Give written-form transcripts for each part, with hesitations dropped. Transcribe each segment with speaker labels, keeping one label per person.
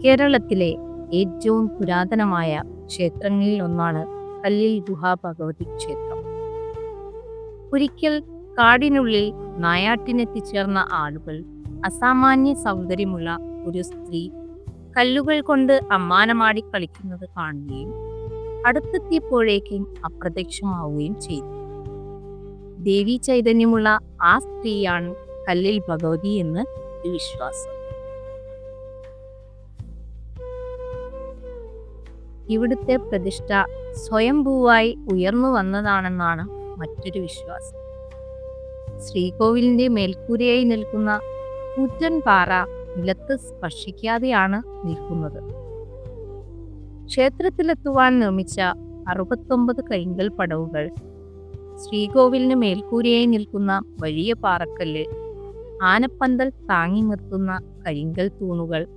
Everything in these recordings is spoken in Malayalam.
Speaker 1: കേരളത്തിലെ ഏറ്റവും പുരാതനമായ ക്ഷേത്രങ്ങളിൽ ഒന്നാണ് കല്ലിൽ ഗുഹ ഭഗവതി ക്ഷേത്രം. ഒരിക്കൽ കാടിനുള്ളിൽ നായാട്ടിനെത്തിച്ചേർന്ന ആളുകൾ അസാമാന്യ സൗന്ദര്യമുള്ള ഒരു സ്ത്രീ കല്ലുകൾ കൊണ്ട് അമ്മാനമാടി കളിക്കുന്നത് കാണുകയും അടുത്തെത്തിയപ്പോഴേക്കും അപ്രത്യക്ഷമാവുകയും ചെയ്തു. ദേവീ ചൈതന്യമുള്ള ആ സ്ത്രീയാണ് കല്ലിൽ ഭഗവതി എന്ന് വിശ്വാസം. ഇവിടുത്തെ പ്രതിഷ്ഠ സ്വയംഭൂവായി ഉയർന്നു വന്നതാണെന്നാണ് മറ്റൊരു വിശ്വാസം. ശ്രീകോവിലിന്റെ മേൽക്കൂരയായി നിൽക്കുന്ന കൂറ്റൻ പാറ നിലത്ത് സ്പർശിക്കാതെയാണ് നിൽക്കുന്നത്. ക്ഷേത്രത്തിലെത്തുവാൻ നിർമ്മിച്ച 69 കരിങ്കൽ പടവുകൾ, ശ്രീകോവിലിന് മേൽക്കൂരയായി നിൽക്കുന്ന വലിയ പാറക്കല്ല്, ആനപ്പന്തൽ താങ്ങി നിർത്തുന്ന കരിങ്കൽ തൂണുകൾ,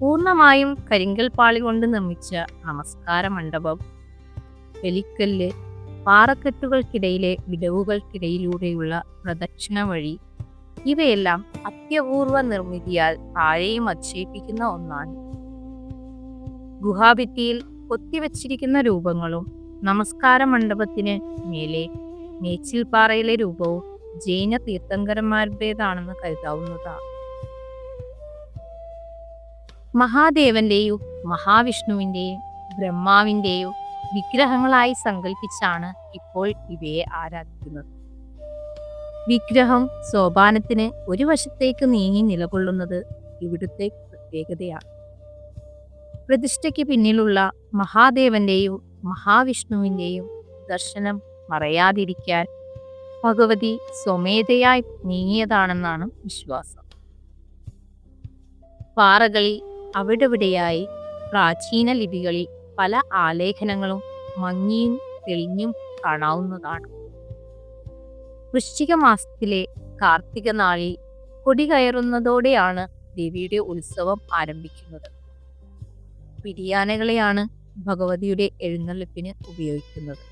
Speaker 1: പൂർണ്ണമായും കരിങ്കൽ പാളി കൊണ്ട് നിർമ്മിച്ച നമസ്കാര മണ്ഡപം, വെലിക്കല്ല്, പാറക്കെട്ടുകൾക്കിടയിലെ വിടവുകൾക്കിടയിലൂടെയുള്ള പ്രദക്ഷിണ വഴി, ഇവയെല്ലാം അത്യപൂർവ നിർമ്മിതിയാൽ ആരെയും അതിശയിപ്പിക്കുന്ന ഒന്നാണ്. ഗുഹാഭിത്തിയിൽ കൊത്തിവച്ചിരിക്കുന്ന രൂപങ്ങളും നമസ്കാര മണ്ഡപത്തിന് മേലെ മേച്ചിൽപ്പാറയിലെ രൂപവും ജൈന തീർത്ഥങ്കരന്മാരുടേതാണെന്ന് കരുതാവുന്നതാണ്. മഹാദേവന്റെയും മഹാവിഷ്ണുവിന്റെയും ബ്രഹ്മാവിന്റെയും വിഗ്രഹങ്ങളായി സങ്കല്പിച്ചാണ് ഇപ്പോൾ ഇവയെ ആരാധിക്കുന്നത്. വിഗ്രഹം സോപാനത്തിന് ഒരു വശത്തേക്ക് നീങ്ങി നിലകൊള്ളുന്നത് ഇവിടുത്തെ പ്രത്യേകതയാണ്. പ്രതിഷ്ഠയ്ക്ക് പിന്നിലുള്ള മഹാദേവന്റെയും മഹാവിഷ്ണുവിന്റെയും ദർശനം മറയാതിരിക്കാൻ ഭഗവതി സ്വമേധയായി നീങ്ങിയതാണെന്നാണ് വിശ്വാസം. പാറകളിൽ അവിടെവിടെയായി പ്രാചീന ലിപികളിൽ പല ആലേഖനങ്ങളും മങ്ങിയും തെളിഞ്ഞും കാണാവുന്നതാണ്. വൃശ്ചിക മാസത്തിലെ കാർത്തിക നാളിൽ കൊടി കയറുന്നതോടെയാണ് ദേവിയുടെ ഉത്സവം ആരംഭിക്കുന്നത്. പിടിയാനകളെയാണ് ഭഗവതിയുടെ എഴുന്നള്ളിപ്പിന് ഉപയോഗിക്കുന്നത്.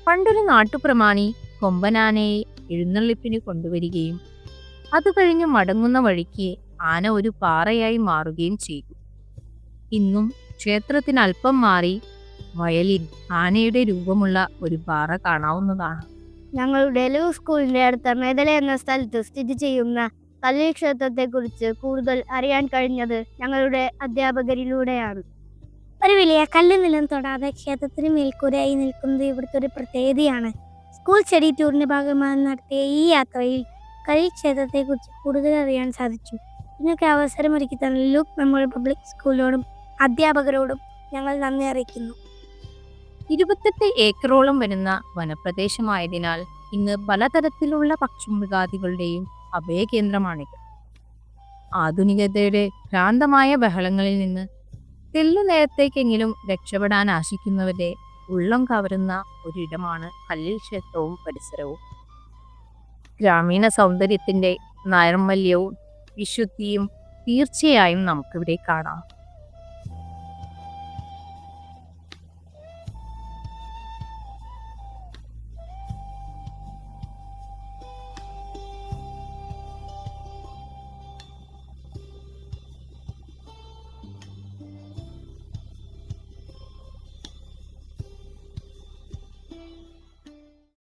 Speaker 1: പണ്ടൊരു നാട്ടുപ്രമാണി കൊമ്പനാനയെ എഴുന്നള്ളിപ്പിന് കൊണ്ടുവരികയും അത് കഴിഞ്ഞ് മടങ്ങുന്ന വഴിക്ക് ആന ഒരു പാറയായി മാറുകയും ചെയ്തു. ഇന്നും ക്ഷേത്രത്തിനല്പം മാറി വയലിൽ ആനയുടെ രൂപമുള്ള ഒരു പാറ കാണാവുന്നതാണ്.
Speaker 2: ഞങ്ങളുടെ ലൂ സ്കൂളിന്റെ അടുത്ത മേദല എന്ന സ്ഥലത്ത് സ്ഥിതി ചെയ്യുന്ന കല്ലിൽ ക്ഷേത്രത്തെക്കുറിച്ച് കൂടുതൽ അറിയാൻ കഴിഞ്ഞത് ഞങ്ങളുടെ അധ്യാപകരിലൂടെയാണ്.
Speaker 3: ഒരു വലിയ കല്ല് നിലം തൊടാതെ ക്ഷേത്രത്തിന് മേൽക്കൂരയായി നിൽക്കുന്നത് ഇവിടുത്തെ ഒരു പ്രത്യേകതയാണ്. സ്കൂൾ സ്റ്റഡി ടൂറിന്റെ ഭാഗമായി നടത്തിയ ഈ യാത്രയിൽ കല്ലിൽ ക്ഷേത്രത്തെക്കുറിച്ച് കൂടുതൽ അറിയാൻ സാധിച്ചു. ഇതിനൊക്കെ അവസരമൊരുക്കി തന്ന ലൂക്ക് മെമ്മോറിയൽ പബ്ലിക് സ്കൂളിനോടും അധ്യാപകരോടും ഞങ്ങൾ നന്ദി അറിയിക്കുന്നു.
Speaker 1: 28 ഏക്കറോളം വരുന്ന വനപ്രദേശമായതിനാൽ ഇന്ന് പലതരത്തിലുള്ള പക്ഷിമൃഗാദികളുടെയും അഭയകേന്ദ്രമാണിത്. ആധുനികതയുടെ ഭ്രാന്തമായ ബഹളങ്ങളിൽ നിന്ന് തെല്ലു നേരത്തേക്കെങ്കിലും രക്ഷപ്പെടാൻ ആശിക്കുന്നവരെ ഉള്ളം കവരുന്ന ഒരിടമാണ് കല്ലിൽ ക്ഷേത്രവും പരിസരവും. ഗ്രാമീണ സൗന്ദര്യത്തിന്റെ നൈർമല്യവും വിശുദ്ധിയും തീർച്ചയായും നമുക്കിവിടെ കാണാം.